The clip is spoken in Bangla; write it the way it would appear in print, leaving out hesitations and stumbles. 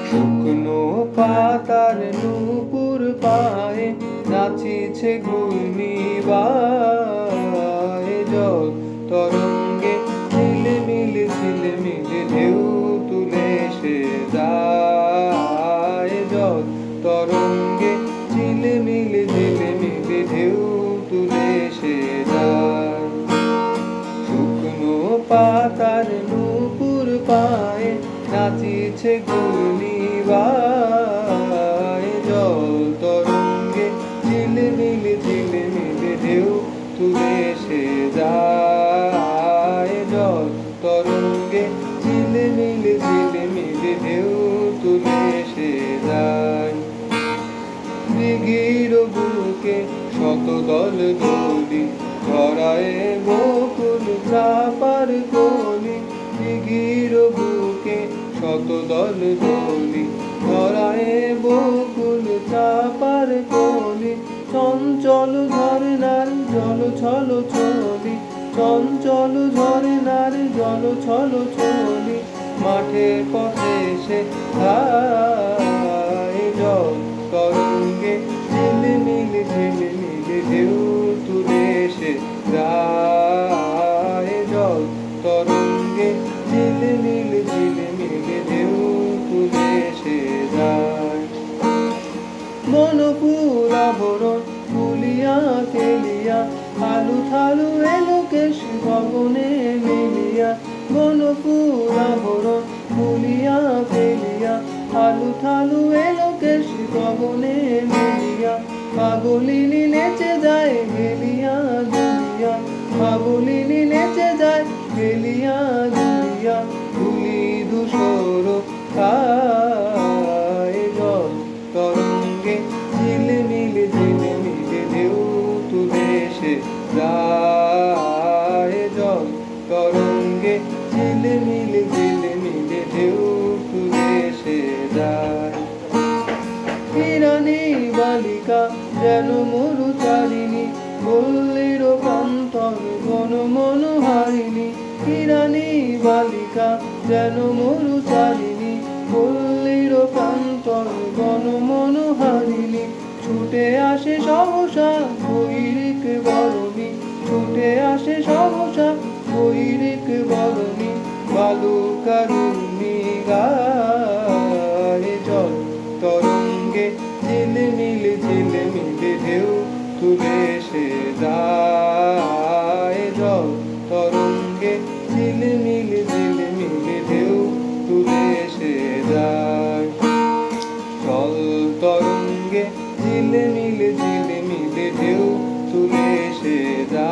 শুকনো পাতার নূপুর পায়ে নাচিছে ঘূর্ণিবায়, জল তরঙ্গে ঝিলমিল ঝিলমিল ঢেউ তুলে সে যায়, জল তরঙ্গে ঝিলমিল ঝিলমিল ঢেউ তুলে সে যায়। শুকনো পাতার নূপুর পায়ে নাচিছে ঘূর্ণিবায়, জল তরঙ্গে ঝিলমিল ঝিলমিল ঢেউ তুলে সে যায়, জল তরঙ্গে ঝিলমিল ঝিলমিল ঢেউ তুলে সে যায়। দিঘির বুকে শতদল দোলি ধরায় বকুল চাপার কলি, দিঘির বুকে শতদল দোলি ধরায় বকুল চাপার কলি, চঞ্চল ঝরনার জল ছল ছলি, চঞ্চল ঝরনার জল ছল ছলি, মাঠের পথে সে ধায়, জল তরঙ্গে ঝিলমিল ঝিলমিল ঢেউ তুলে সে যায়, জল তরঙ্গে ঝিলমিল ঝিলমিল ঢেউ তুলে সে যায়। বনফুল আবরণ ফুলিয়া খেলিয়া আলু থালু এলো কেশ গগনে মিলিয়া, বনফুল আবরণ ফুলিয়া খেলিয়া আলু থালু এলো কেশ গগনে মিলিয়া, পাগলিনী নেচে যায় হেলিয়া দুলিয়া, পাগলিনী নেচে যায় হেলিয়া দুলিয়া, ধুলি ধূসর খায়, জল তরঙ্গে ঝিলমিল ঝিলমিল ঢেউ তুলে সে যায়, জল তরঙ্গে ঝিলমিল ঝিলমিল ঢেউ তুলে সে যায়। হিরানি বালিকা যেন মরুচারিণী, পল্লীর প্রান্তর বন মনোহারিণী, হিরানি বালিকা যেন মরুচারিণী, পল্লীর প্রান্তর বন মনোহারিণী, ছুটে আসে সহসা বৈরিক বরণী, ছুটে আসে সহসা বৈরিক বরণী, বালুকারুণী গায়, জল তরঙ্গে ঝিলমিল ঝিলমিল ঢেউ তুলে সে যায়, জল তরঙ্গে ঝিলমিল ঝিলমিল ঢেউ তুলে সে যায়, জল তরঙ্গে ঝিলমিল ঝিলমিল ঢেউ তুলে সে যায়।